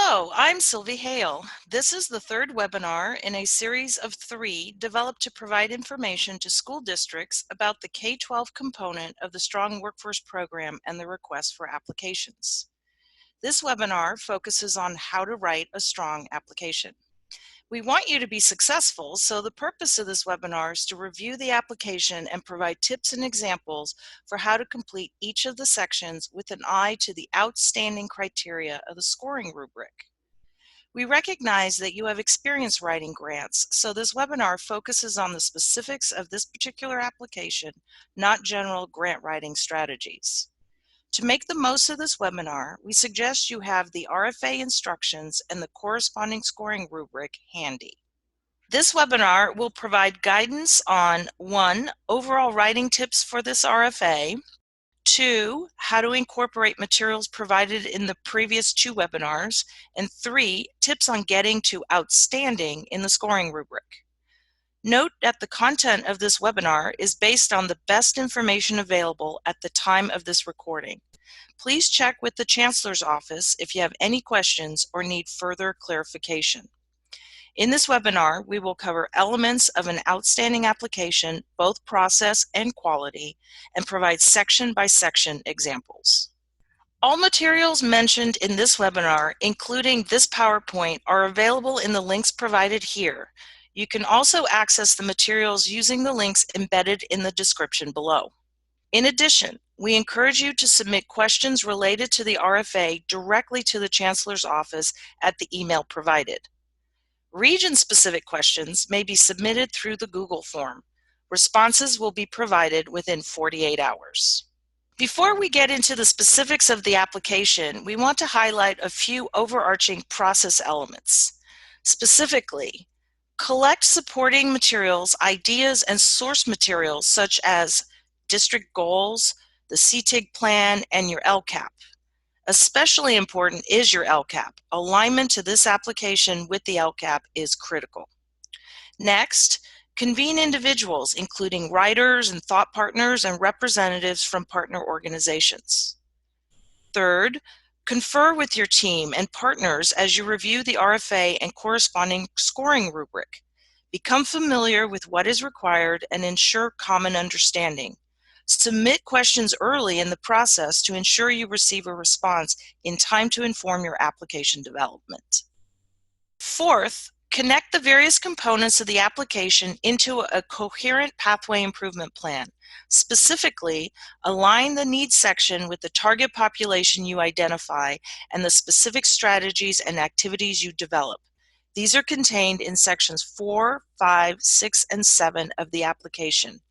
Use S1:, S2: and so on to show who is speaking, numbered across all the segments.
S1: Hello, I'm Sylvie Hale. This is the third webinar in a series of 3 developed to provide information to school districts about the K-12 component of the Strong Workforce Program and the request for applications. This webinar focuses on how to write a strong application. We want you to be successful, so the purpose of this webinar is to review the application and provide tips and examples for how to complete each of the sections with an eye to the outstanding criteria of the scoring rubric. We recognize that you have experience writing grants, so this webinar focuses on the specifics of this particular application, not general grant writing strategies. To make the most of this webinar, we suggest you have the RFA instructions and the corresponding scoring rubric handy. This webinar will provide guidance on 1. Overall writing tips for this RFA, 2. How to incorporate materials provided in the previous 2 webinars, and 3. Tips on getting to outstanding in the scoring rubric. Note that the content of this webinar is based on the best information available at the time of this recording. Please check with the Chancellor's Office if you have any questions or need further clarification. In this webinar, we will cover elements of an outstanding application, both process and quality, and provide section-by-section examples. All materials mentioned in this webinar, including this PowerPoint, are available in the links provided here. You can also access the materials using the links embedded in the description below. In addition, we encourage you to submit questions related to the RFA directly to the Chancellor's Office at the email provided. Region-specific questions may be submitted through the Google form. Responses will be provided within 48 hours. Before we get into the specifics of the application, we want to highlight a few overarching process elements. Specifically, collect supporting materials, ideas, and source materials such as district goals, the CTIG plan, and your LCAP. Especially important is your LCAP. Alignment to this application with the LCAP is critical. Next, convene individuals, including writers and thought partners and representatives from partner organizations. Third, confer with your team and partners as you review the RFA and corresponding scoring rubric. Become familiar with what is required and ensure common understanding. Submit questions early in the process to ensure you receive a response in time to inform your application development. Fourth, connect the various components of the application into a coherent pathway improvement plan. Specifically, align the needs section with the target population you identify and the specific strategies and activities you develop. These are contained in sections 4, 5, 6, and 7 of the application.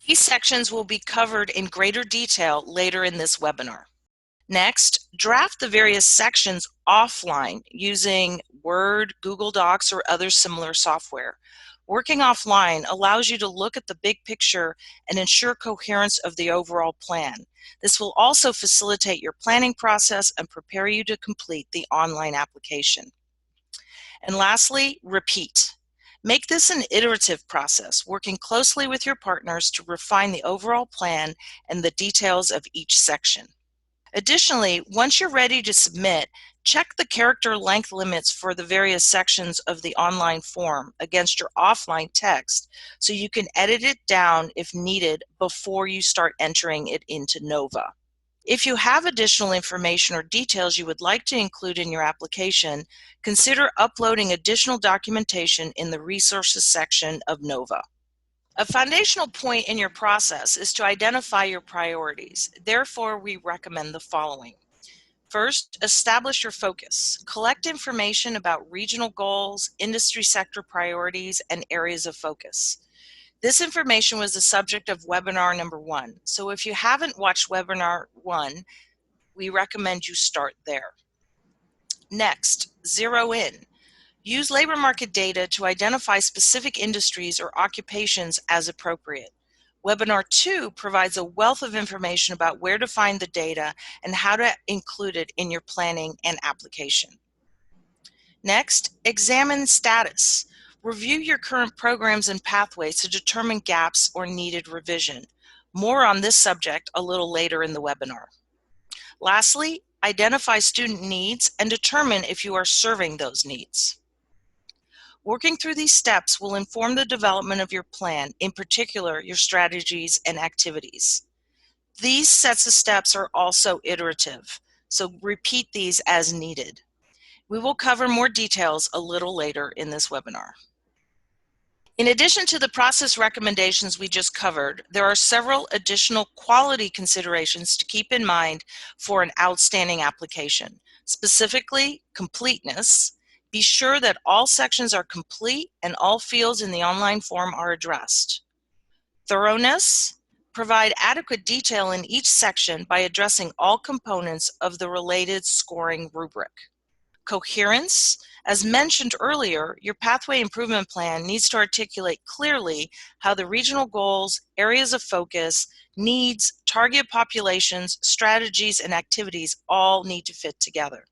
S1: These sections will be covered in greater detail later in this webinar. Next, draft the various sections offline using Word, Google Docs, or other similar software. Working offline allows you to look at the big picture and ensure coherence of the overall plan. This will also facilitate your planning process and prepare you to complete the online application. And lastly, repeat. Make this an iterative process, working closely with your partners to refine the overall plan and the details of each section. Additionally, once you're ready to submit, check the character length limits for the various sections of the online form against your offline text so you can edit it down if needed before you start entering it into Nova. If you have additional information or details you would like to include in your application, consider uploading additional documentation in the resources section of Nova. A foundational point in your process is to identify your priorities. Therefore, we recommend the following. First, establish your focus. Collect information about regional goals, industry sector priorities, and areas of focus. This information was the subject of webinar number 1. So if you haven't watched webinar 1, we recommend you start there. Next, zero in. Use labor market data to identify specific industries or occupations as appropriate. Webinar 2 provides a wealth of information about where to find the data and how to include it in your planning and application. Next, examine status. Review your current programs and pathways to determine gaps or needed revision. More on this subject a little later in the webinar. Lastly, identify student needs, and determine if you are serving those needs. Working through these steps will inform the development of your plan, in particular, your strategies and activities. These sets of steps are also iterative, so repeat these as needed. We will cover more details a little later in this webinar. In addition to the process recommendations we just covered, there are several additional quality considerations to keep in mind for an outstanding application. Specifically, completeness. Be sure that all sections are complete and all fields in the online form are addressed. Thoroughness. Provide adequate detail in each section by addressing all components of the related scoring rubric. Coherence. As mentioned earlier, your pathway improvement plan needs to articulate clearly how the regional goals, areas of focus, needs, target populations, strategies, and activities all need to fit together.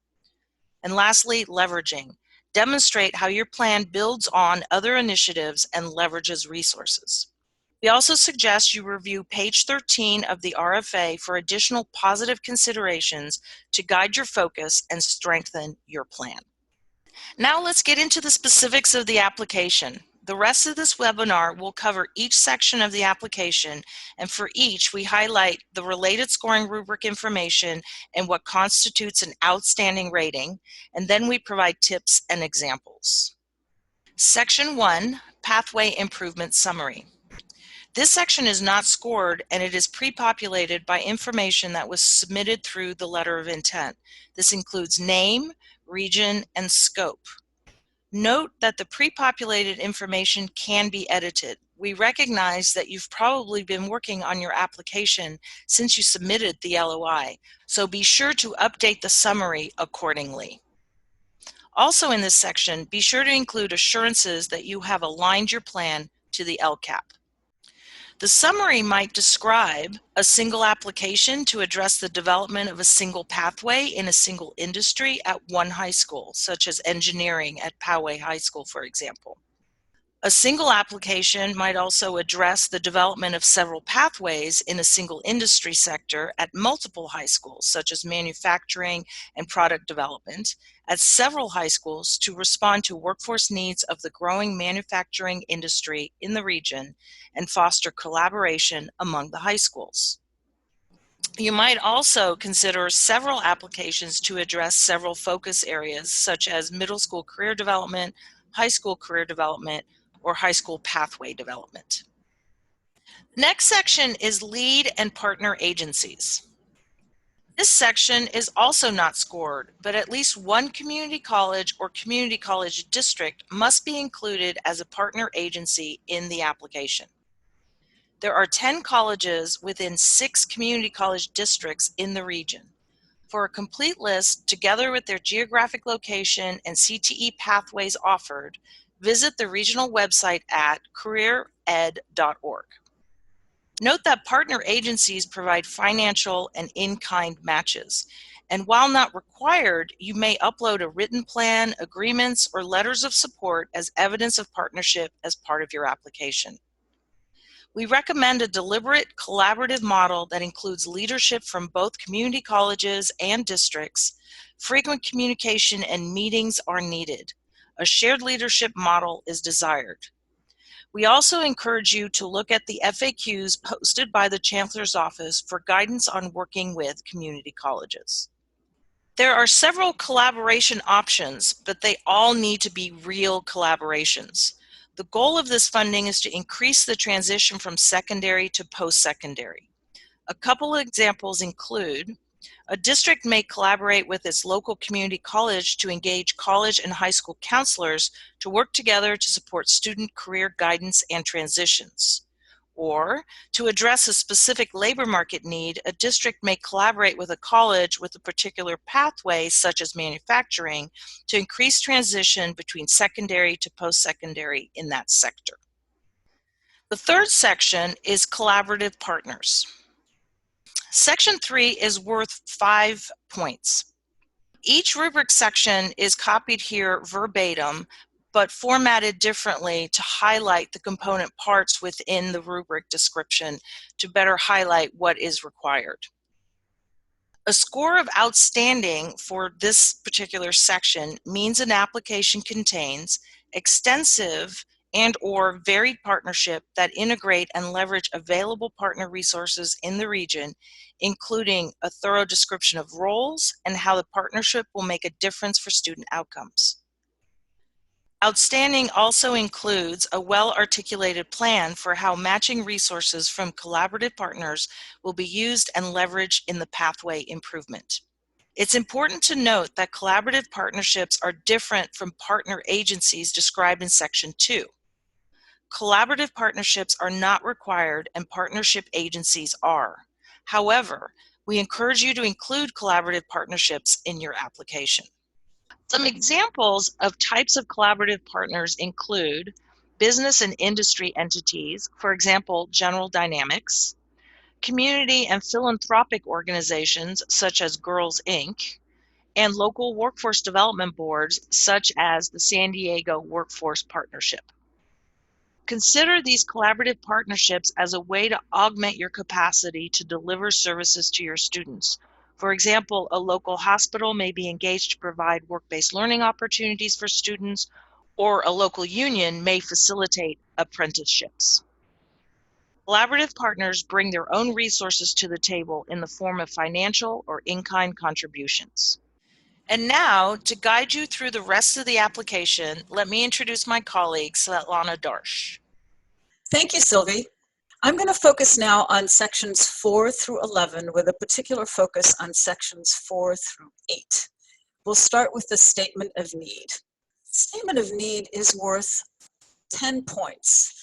S1: And lastly, leveraging. Demonstrate how your plan builds on other initiatives and leverages resources. We also suggest you review page 13 of the RFA for additional positive considerations to guide your focus and strengthen your plan. Now let's get into the specifics of the application. The rest of this webinar will cover each section of the application, and for each we highlight the related scoring rubric information and what constitutes an outstanding rating, and then we provide tips and examples. Section 1, Pathway Improvement Summary. This section is not scored, and it is pre-populated by information that was submitted through the letter of intent. This includes name, region, and scope. Note that the pre-populated information can be edited. We recognize that you've probably been working on your application since you submitted the LOI, so be sure to update the summary accordingly. Also in this section, be sure to include assurances that you have aligned your plan to the LCAP. The summary might describe a single application to address the development of a single pathway in a single industry at one high school, such as engineering at Poway High School, for example. A single application might also address the development of several pathways in a single industry sector at multiple high schools, such as manufacturing and product development, at several high schools to respond to workforce needs of the growing manufacturing industry in the region and foster collaboration among the high schools. You might also consider several applications to address several focus areas, such as middle school career development, high school career development, or high school pathway development. Next section is lead and partner agencies. This section is also not scored, but at least one community college or community college district must be included as a partner agency in the application. There are 10 colleges within 6 community college districts in the region. For a complete list, together with their geographic location and CTE pathways offered, visit the regional website at careered.org. Note that partner agencies provide financial and in-kind matches, and while not required, you may upload a written plan, agreements, or letters of support as evidence of partnership as part of your application. We recommend a deliberate, collaborative model that includes leadership from both community colleges and districts. Frequent communication and meetings are needed. A shared leadership model is desired. We also encourage you to look at the FAQs posted by the Chancellor's Office for guidance on working with community colleges. There are several collaboration options, but they all need to be real collaborations. The goal of this funding is to increase the transition from secondary to post-secondary. A couple of examples include a district may collaborate with its local community college to engage college and high school counselors to work together to support student career guidance and transitions. Or, to address a specific labor market need, a district may collaborate with a college with a particular pathway, such as manufacturing, to increase transition between secondary to post-secondary in that sector. The third section is collaborative partners. Section 3 is worth 5 points. Each rubric section is copied here verbatim, but formatted differently to highlight the component parts within the rubric description to better highlight what is required. A score of outstanding for this particular section means an application contains extensive and/or varied partnership that integrate and leverage available partner resources in the region, including a thorough description of roles and how the partnership will make a difference for student outcomes. Outstanding also includes a well-articulated plan for how matching resources from collaborative partners will be used and leveraged in the pathway improvement. It's important to note that collaborative partnerships are different from partner agencies described in Section 2. Collaborative partnerships are not required and partnership agencies are. However, we encourage you to include collaborative partnerships in your application. Some examples of types of collaborative partners include business and industry entities, for example, General Dynamics, community and philanthropic organizations such as Girls Inc., and local workforce development boards such as the San Diego Workforce Partnership. Consider these collaborative partnerships as a way to augment your capacity to deliver services to your students. For example, a local hospital may be engaged to provide work-based learning opportunities for students, or a local union may facilitate apprenticeships. Collaborative partners bring their own resources to the table in the form of financial or in-kind contributions. And now, to guide you through the rest of the application, let me introduce my colleague, Svetlana Darsh.
S2: Thank you, Sylvie. I'm going to focus now on sections 4 through 11 with a particular focus on sections 4 through 8. We'll start with the statement of need. Statement of need is worth 10 points.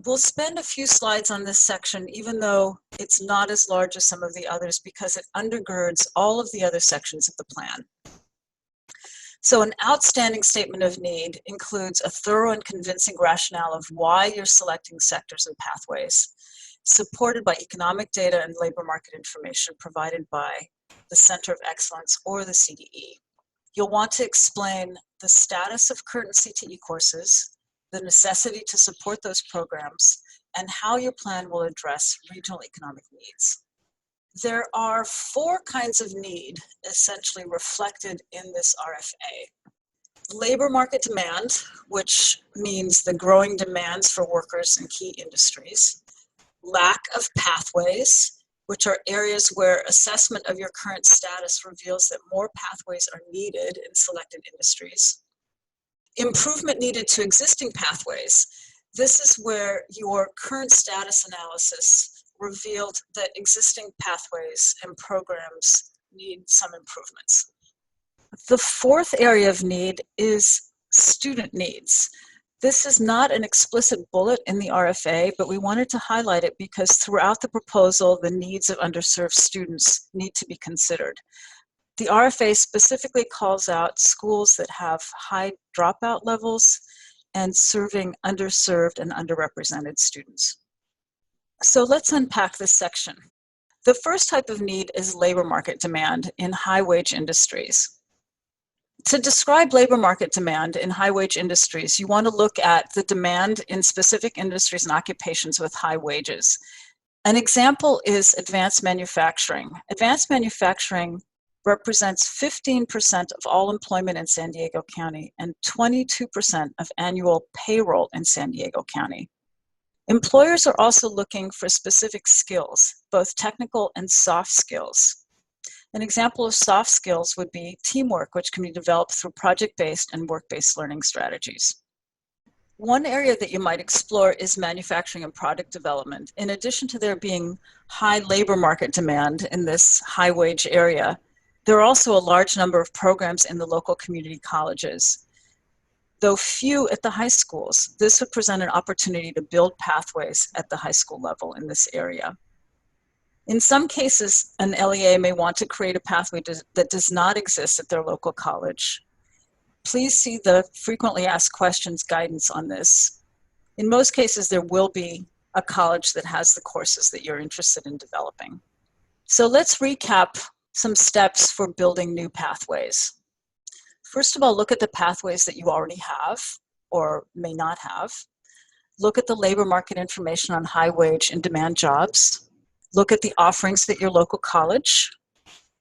S2: We'll spend a few slides on this section, even though it's not as large as some of the others, because it undergirds all of the other sections of the plan. So an outstanding statement of need includes a thorough and convincing rationale of why you're selecting sectors and pathways, supported by economic data and labor market information provided by the Center of Excellence or the CDE. You'll want to explain the status of current CTE courses, the necessity to support those programs, and how your plan will address regional economic needs. There are 4 kinds of need essentially reflected in this RFA. Labor market demand, which means the growing demands for workers in key industries. Lack of pathways, which are areas where assessment of your current status reveals that more pathways are needed in selected industries. Improvement needed to existing pathways. This is where your current status analysis revealed that existing pathways and programs need some improvements. The 4th area of need is student needs. This is not an explicit bullet in the RFA, but we wanted to highlight it because throughout the proposal, the needs of underserved students need to be considered. The RFA specifically calls out schools that have high dropout levels and serving underserved and underrepresented students. So let's unpack this section. The first type of need is labor market demand in high-wage industries. To describe labor market demand in high-wage industries, you want to look at the demand in specific industries and occupations with high wages. An example is advanced manufacturing. Advanced manufacturing represents 15% of all employment in San Diego County and 22% of annual payroll in San Diego County. Employers are also looking for specific skills, both technical and soft skills. An example of soft skills would be teamwork, which can be developed through project-based and work-based learning strategies. One area that you might explore is manufacturing and product development. In addition to there being high labor market demand in this high-wage area, there are also a large number of programs in the local community colleges. Though few at the high schools, this would present an opportunity to build pathways at the high school level in this area. In some cases, an LEA may want to create a pathway that does not exist at their local college. Please see the frequently asked questions guidance on this. In most cases, there will be a college that has the courses that you're interested in developing. So let's recap some steps for building new pathways. First of all, look at the pathways that you already have or may not have. Look at the labor market information on high wage and demand jobs. Look at the offerings at your local college.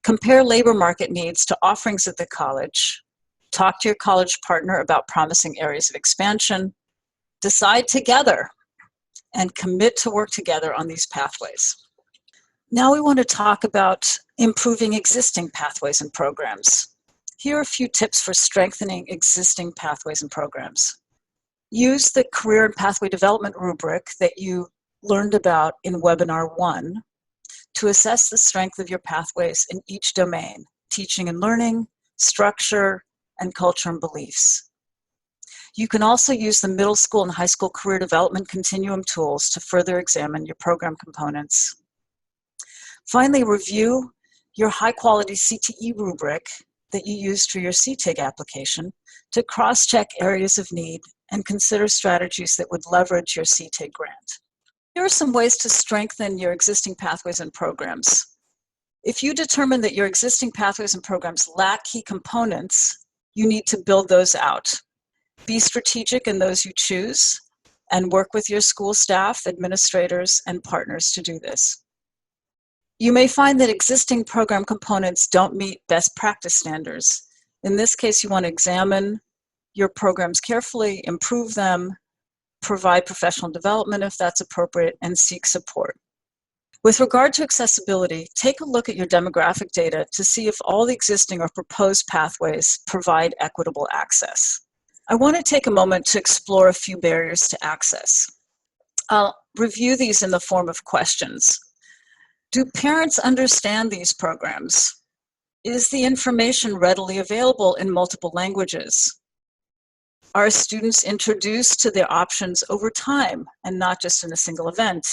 S2: Compare labor market needs to offerings at the college. Talk to your college partner about promising areas of expansion. Decide together and commit to work together on these pathways. Now we want to talk about improving existing pathways and programs. Here are a few tips for strengthening existing pathways and programs. Use the Career and Pathway Development rubric that you learned about in Webinar 1 to assess the strength of your pathways in each domain: teaching and learning, structure, and culture and beliefs. You can also use the middle school and high school career development continuum tools to further examine your program components. Finally, review your high-quality CTE rubric that you used for your CTIG application to cross-check areas of need and consider strategies that would leverage your CTIG grant. Here are some ways to strengthen your existing pathways and programs. If you determine that your existing pathways and programs lack key components, you need to build those out. Be strategic in those you choose and work with your school staff, administrators, and partners to do this. You may find that existing program components don't meet best practice standards. In this case, you want to examine your programs carefully, improve them, provide professional development if that's appropriate, and seek support. With regard to accessibility, take a look at your demographic data to see if all the existing or proposed pathways provide equitable access. I want to take a moment to explore a few barriers to access. I'll review these in the form of questions. Do parents understand these programs? Is the information readily available in multiple languages? Are students introduced to their options over time and not just in a single event?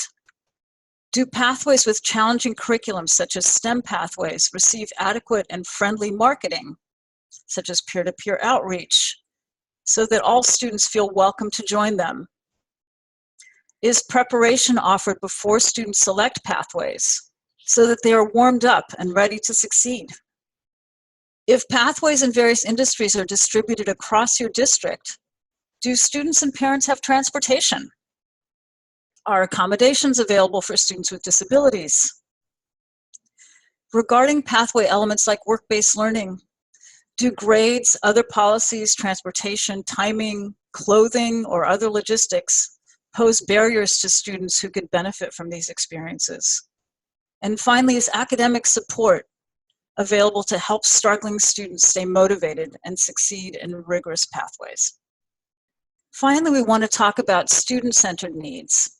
S2: Do pathways with challenging curriculums such as STEM pathways receive adequate and friendly marketing, such as peer-to-peer outreach, so that all students feel welcome to join them? Is preparation offered before students select pathways so that they are warmed up and ready to succeed? If pathways in various industries are distributed across your district, do students and parents have transportation? Are accommodations available for students with disabilities? Regarding pathway elements like work-based learning, do grades, other policies, transportation, timing, clothing, or other logistics pose barriers to students who could benefit from these experiences? And finally, is academic support available to help struggling students stay motivated and succeed in rigorous pathways? Finally, we want to talk about student-centered needs.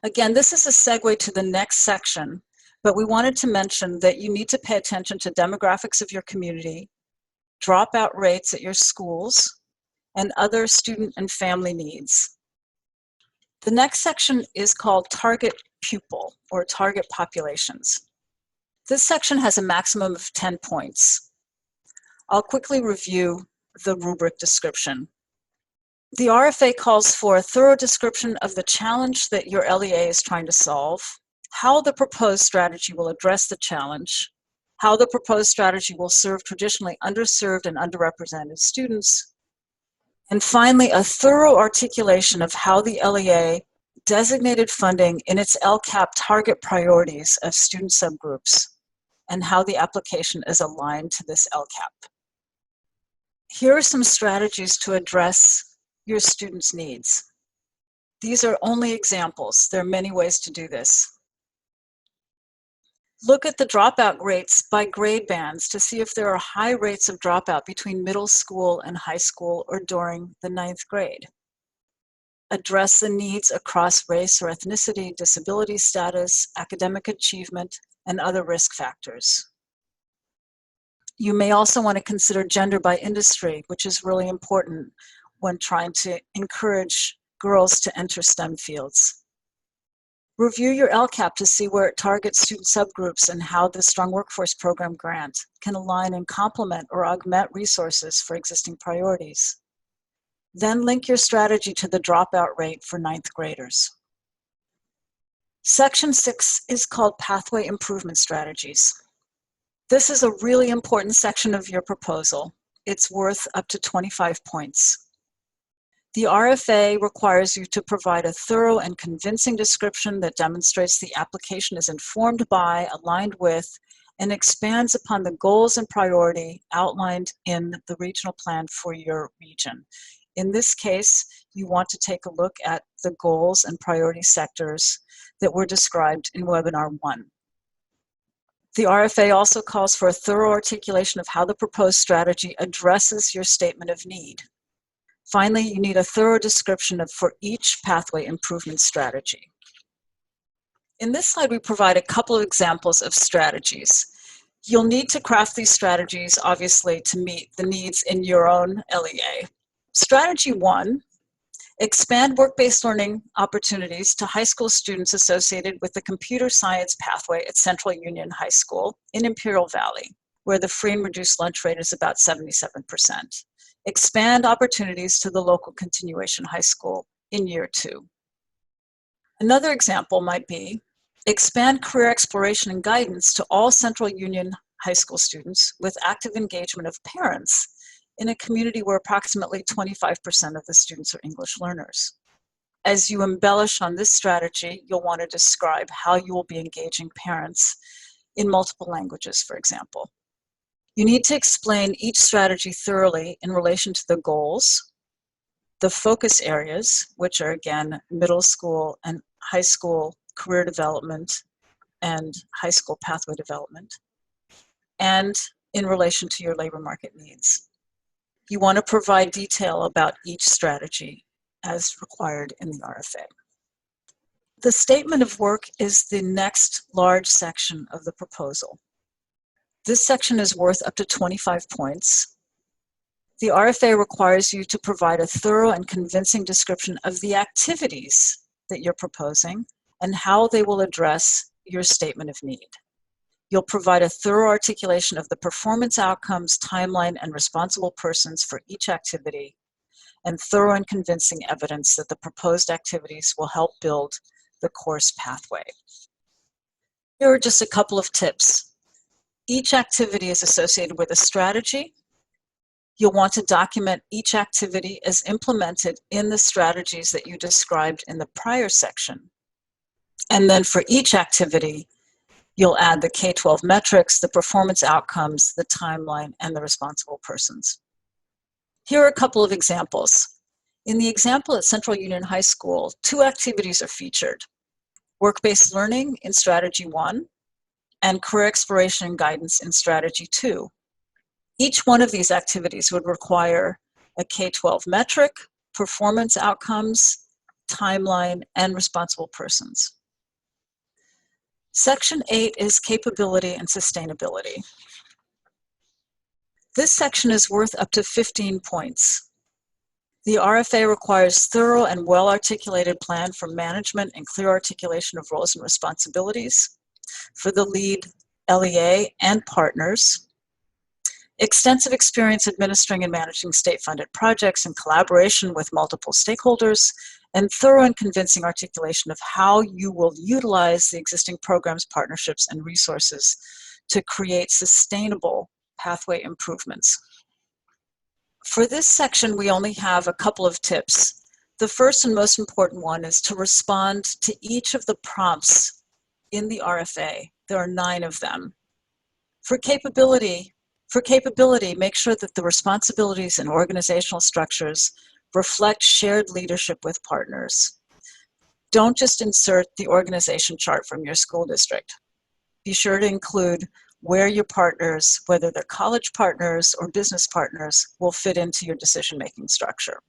S2: Again, this is a segue to the next section, but we wanted to mention that you need to pay attention to demographics of your community, dropout rates at your schools, and other student and family needs. The next section is called Target Pupil, or Target Populations. This section has a maximum of 10 points. I'll quickly review the rubric description. The RFA calls for a thorough description of the challenge that your LEA is trying to solve, how the proposed strategy will address the challenge, how the proposed strategy will serve traditionally underserved and underrepresented students, and finally, a thorough articulation of how the LEA designated funding in its LCAP target priorities of student subgroups and how the application is aligned to this LCAP. Here are some strategies to address your students' needs. These are only examples. There are many ways to do this. Look at the dropout rates by grade bands to see if there are high rates of dropout between middle school and high school or during the 9th grade. Address the needs across race or ethnicity, disability status, academic achievement, and other risk factors. You may also want to consider gender by industry, which is really important when trying to encourage girls to enter STEM fields. Review your LCAP to see where it targets student subgroups and how the Strong Workforce Program grant can align and complement or augment resources for existing priorities. Then link your strategy to the dropout rate for 9th graders. Section 6 is called Pathway Improvement Strategies. This is a really important section of your proposal. It's worth up to 25 points. The RFA requires you to provide a thorough and convincing description that demonstrates the application is informed by, aligned with, and expands upon the goals and priority outlined in the regional plan for your region. In this case, you want to take a look at the goals and priority sectors that were described in webinar 1. The RFA also calls for a thorough articulation of how the proposed strategy addresses your statement of need. Finally, you need a thorough description for each pathway improvement strategy. In this slide, we provide a couple of examples of strategies. You'll need to craft these strategies, obviously, to meet the needs in your own LEA. Strategy 1, expand work-based learning opportunities to high school students associated with the computer science pathway at Central Union High School in Imperial Valley, where the free and reduced lunch rate is about 77%. Expand opportunities to the local continuation high school in year 2. Another example might be expand career exploration and guidance to all Central Union High School students with active engagement of parents in a community where approximately 25% of the students are English learners. As you embellish on this strategy, you'll want to describe how you will be engaging parents in multiple languages, for example. You need to explain each strategy thoroughly in relation to the goals, the focus areas, which are again middle school and high school career development and high school pathway development, and in relation to your labor market needs. You want to provide detail about each strategy as required in the RFA. The statement of work is the next large section of the proposal. This section is worth up to 25 points. The RFA requires you to provide a thorough and convincing description of the activities that you're proposing and how they will address your statement of need. You'll provide a thorough articulation of the performance outcomes, timeline, and responsible persons for each activity, and thorough and convincing evidence that the proposed activities will help build the course pathway. Here are just a couple of tips. Each activity is associated with a strategy. You'll want to document each activity as implemented in the strategies that you described in the prior section. And then for each activity, you'll add the K-12 metrics, the performance outcomes, the timeline, and the responsible persons. Here are a couple of examples. In the example at Central Union High School, 2 activities are featured: work-based learning in Strategy 1 and career exploration and guidance in Strategy 2. Each one of these activities would require a K-12 metric, performance outcomes, timeline, and responsible persons. Section 8 is capability and sustainability. This section is worth up to 15 points. The RFA requires thorough and well-articulated plan for management and clear articulation of roles and responsibilities for the lead LEA and partners, extensive experience administering and managing state-funded projects in collaboration with multiple stakeholders, and thorough and convincing articulation of how you will utilize the existing programs, partnerships, and resources to create sustainable pathway improvements. For this section, we only have a couple of tips. The first and most important one is to respond to each of the prompts in the RFA. There are 9 of them. For capability, make sure that the responsibilities and organizational structures reflect shared leadership with partners. Don't just insert the organization chart from your school district. Be sure to include where your partners, whether they're college partners or business partners, will fit into your decision-making structure.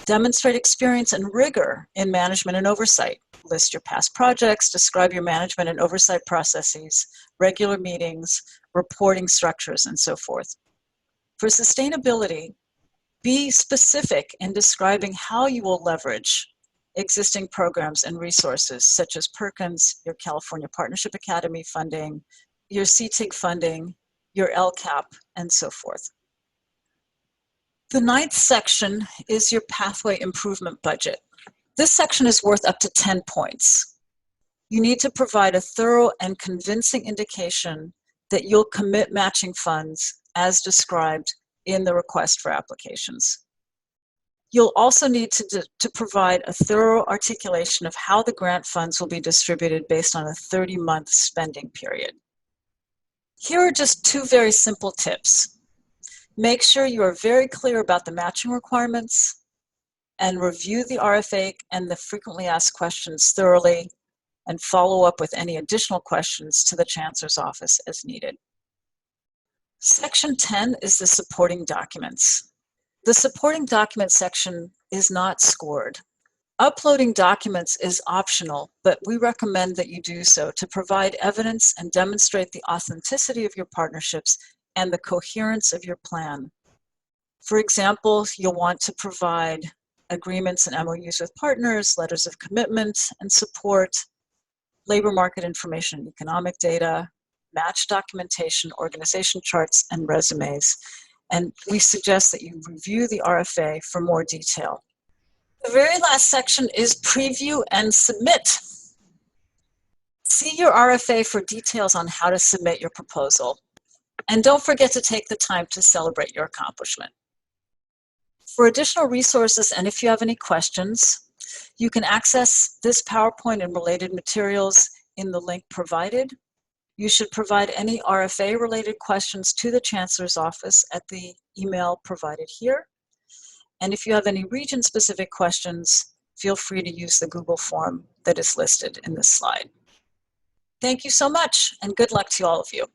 S2: Demonstrate experience and rigor in management and oversight. List your past projects, describe your management and oversight processes, regular meetings, reporting structures, and so forth. For sustainability, be specific in describing how you will leverage existing programs and resources such as Perkins, your California Partnership Academy funding, your CTIG funding, your LCAP, and so forth. The 9th section is your pathway improvement budget. This section is worth up to 10 points. You need to provide a thorough and convincing indication that you'll commit matching funds as described in the request for applications. You'll also need to provide a thorough articulation of how the grant funds will be distributed based on a 30-month spending period. Here are just two very simple tips. Make sure you are very clear about the matching requirements and review the RFA and the frequently asked questions thoroughly and follow up with any additional questions to the Chancellor's office as needed. Section 10 is the supporting documents. The supporting document section is not scored. Uploading documents is optional, but we recommend that you do so to provide evidence and demonstrate the authenticity of your partnerships and the coherence of your plan. For example, you'll want to provide agreements and MOUs with partners, letters of commitment and support, labor market information and economic data, match documentation, organization charts, and resumes. And we suggest that you review the RFA for more detail. The very last section is preview and submit. See your RFA for details on how to submit your proposal. And don't forget to take the time to celebrate your accomplishment. For additional resources, and if you have any questions, you can access this PowerPoint and related materials in the link provided. You should provide any RFA-related questions to the Chancellor's office at the email provided here. And if you have any region-specific questions, feel free to use the Google form that is listed in this slide. Thank you so much, and good luck to all of you.